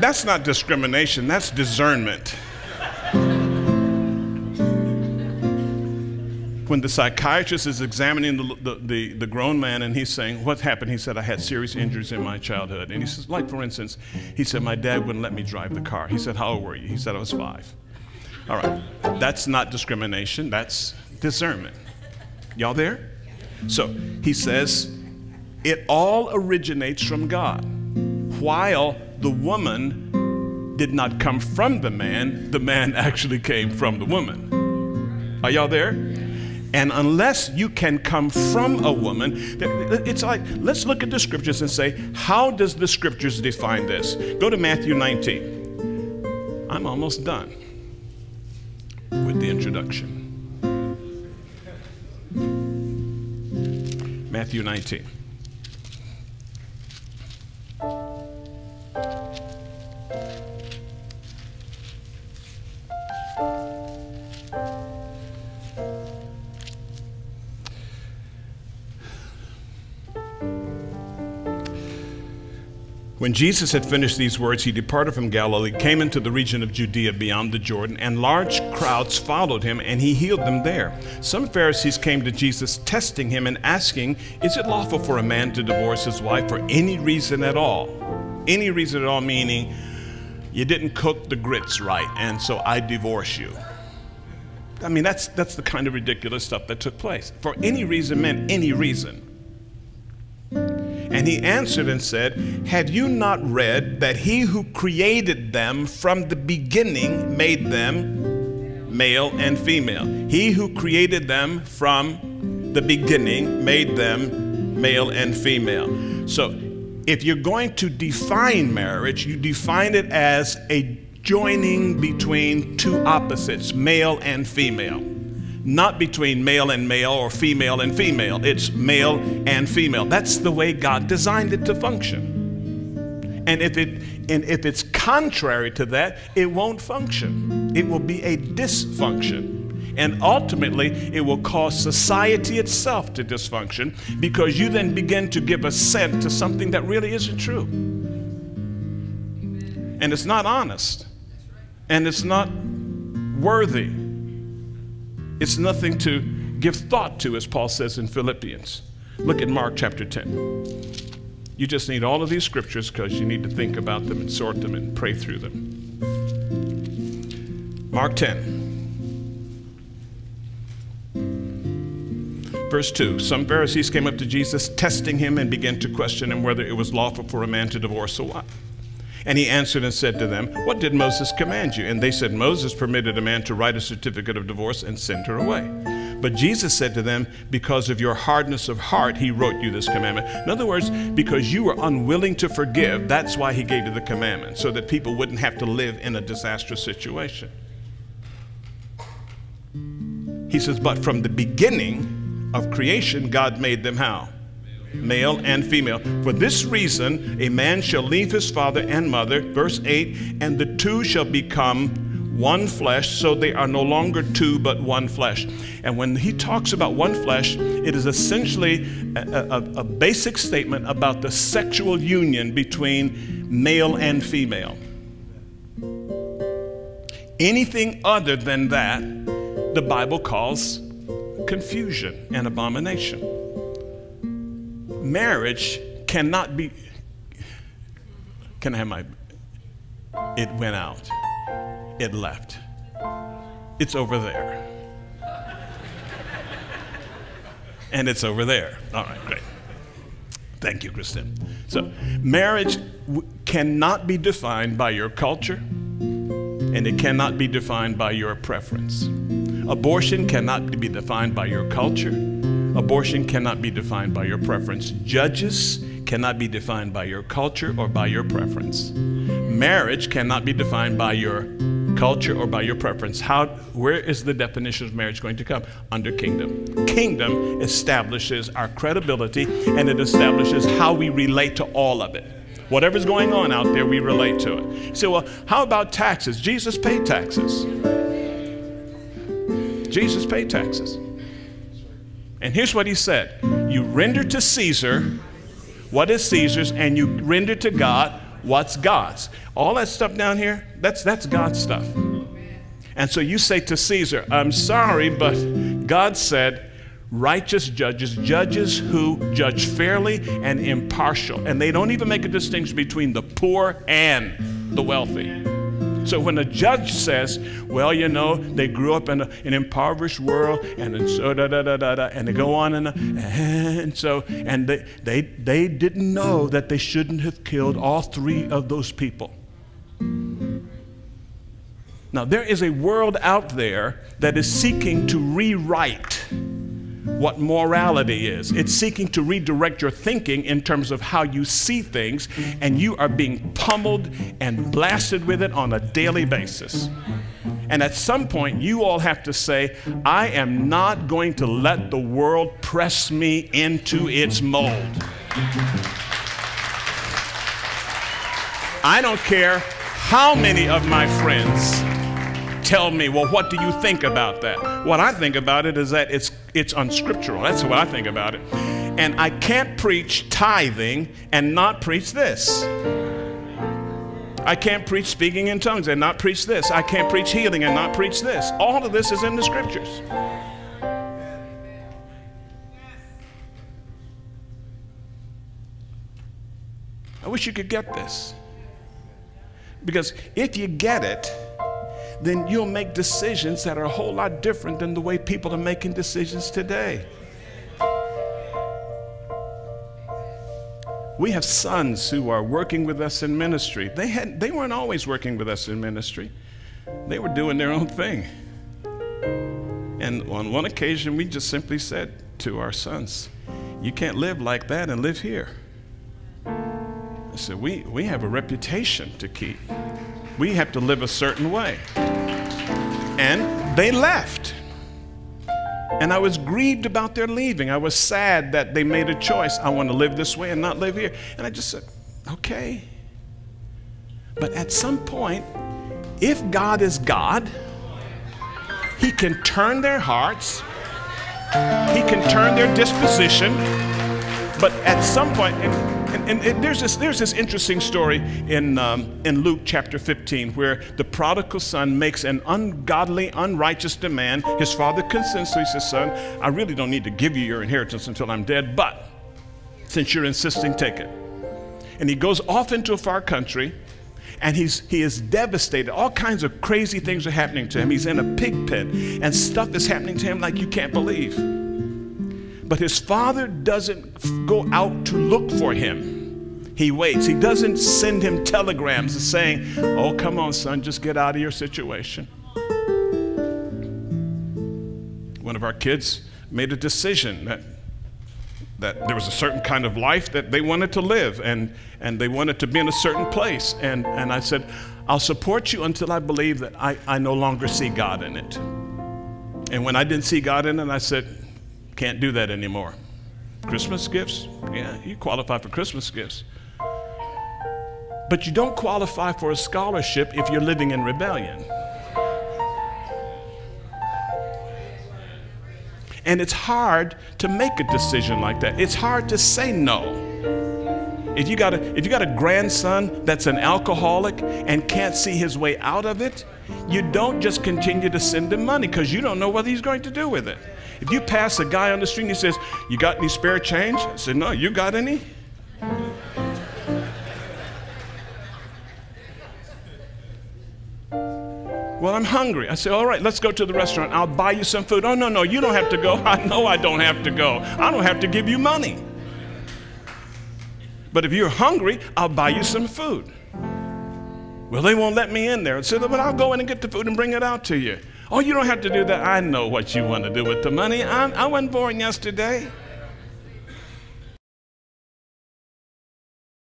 That's not discrimination, that's discernment. When the psychiatrist is examining the grown man and he's saying, what happened? He said, I had serious injuries in my childhood. And he says, like for instance, he said, my dad wouldn't let me drive the car. He said, how old were you? He said, I was 5. All right, that's not discrimination, that's discernment. Y'all there? So he says, it all originates from God. While the woman did not come from the man actually came from the woman. Are y'all there? And unless you can come from a woman, it's like, let's look at the scriptures and say, how does the scriptures define this? Go to Matthew 19. I'm almost done with the introduction. Matthew 19. When Jesus had finished these words, he departed from Galilee, came into the region of Judea beyond the Jordan, and large crowds followed him, and he healed them there. Some Pharisees came to Jesus, testing him and asking, is it lawful for a man to divorce his wife for any reason at all? Any reason at all, meaning you didn't cook the grits right, and so I divorce you. I mean, that's the kind of ridiculous stuff that took place. For any reason meant any reason. And he answered and said, have you not read that he who created them from the beginning made them male and female? He who created them from the beginning made them male and female. So if you're going to define marriage, you define it as a joining between two opposites, male and female. Not between male and male or female and female. It's male and female. That's the way God designed it to function. And if it's contrary to that, it won't function. It will be a dysfunction. And ultimately, it will cause society itself to dysfunction because you then begin to give assent to something that really isn't true. And it's not honest. And it's not worthy. It's nothing to give thought to, as Paul says in Philippians. Look at Mark chapter 10. You just need all of these scriptures because you need to think about them and sort them and pray through them. Mark 10. Verse 2. Some Pharisees came up to Jesus, testing him, and began to question him whether it was lawful for a man to divorce a wife. And he answered and said to them, what did Moses command you? And they said, Moses permitted a man to write a certificate of divorce and send her away. But Jesus said to them, because of your hardness of heart, he wrote you this commandment. In other words, because you were unwilling to forgive, that's why he gave you the commandment, so that people wouldn't have to live in a disastrous situation. He says, but from the beginning of creation, God made them how? Male and female. For this reason, a man shall leave his father and mother, verse 8, and the two shall become one flesh, so they are no longer two, but one flesh. And when he talks about one flesh, it is essentially a basic statement about the sexual union between male and female. Anything other than that, the Bible calls confusion and abomination. Marriage cannot be, can I have my, it went out, it left, it's over there, and it's over there. All right, great. Thank you, Kristen. So marriage cannot be defined by your culture, and it cannot be defined by your preference. Abortion cannot be defined by your culture. Abortion cannot be defined by your preference. Judges cannot be defined by your culture or by your preference. Marriage cannot be defined by your culture or by your preference. Where is the definition of marriage going to come? Under kingdom. Kingdom establishes our credibility, and it establishes how we relate to all of it. Whatever's going on out there, we relate to it. You say, well, how about taxes? Jesus paid taxes. Jesus paid taxes. And here's what he said. You render to Caesar what is Caesar's, and you render to God what's God's. All that stuff down here, that's God's stuff. And so you say to Caesar, I'm sorry, but God said, righteous judges, judges who judge fairly and impartial. And they don't even make a distinction between the poor and the wealthy. So when a judge says, well, you know, they grew up in an impoverished world, and so and they go on and so they didn't know that they shouldn't have killed all three of those people. Now, there is a world out there that is seeking to rewrite what morality is. It's seeking to redirect your thinking in terms of how you see things, and you are being pummeled and blasted with it on a daily basis. And at some point, you all have to say, I am not going to let the world press me into its mold. I don't care how many of my friends tell me, well, what do you think about that? What I think about it is that it's unscriptural. That's what I think about it. And I can't preach tithing and not preach this. I can't preach speaking in tongues and not preach this. I can't preach healing and not preach this. All of this is in the scriptures. I wish you could get this. Because if you get it, then you'll make decisions that are a whole lot different than the way people are making decisions today. We have sons who are working with us in ministry. They weren't always working with us in ministry. They were doing their own thing. And on one occasion, we just simply said to our sons, you can't live like that and live here. I said, we have a reputation to keep. We have to live a certain way. And they left. And I was grieved about their leaving. I was sad that they made a choice. I want to live this way and not live here. And I just said, okay. But at some point, if God is God, He can turn their hearts. He can turn their disposition. But at some point, and there's this interesting story in Luke chapter 15 where the prodigal son makes an ungodly, unrighteous demand. His father consents, so he says, son, I really don't need to give you your inheritance until I'm dead, but since you're insisting, take it. And he goes off into a far country, and he is devastated. All kinds of crazy things are happening to him. He's in a pig pen, and stuff is happening to him like you can't believe. But his father doesn't go out to look for him. He waits. He doesn't send him telegrams saying, oh, come on, son, just get out of your situation. One of our kids made a decision that there was a certain kind of life that they wanted to live, and they wanted to be in a certain place. And I said, I'll support you until I believe that I no longer see God in it. And when I didn't see God in it, I said, can't do that anymore. Christmas gifts? Yeah, you qualify for Christmas gifts. But you don't qualify for a scholarship if you're living in rebellion. And it's hard to make a decision like that. It's hard to say no. If you got a grandson that's an alcoholic and can't see his way out of it, you don't just continue to send him money because you don't know what he's going to do with it. If you pass a guy on the street and he says, you got any spare change? I said, no, you got any? Well, I'm hungry. I said, all right, let's go to the restaurant. I'll buy you some food. Oh, no, you don't have to go. I know I don't have to go. I don't have to give you money. But if you're hungry, I'll buy you some food. Well, they won't let me in there. I said, but I'll go in and get the food and bring it out to you. Oh, you don't have to do that. I know what you want to do with the money. I wasn't born yesterday.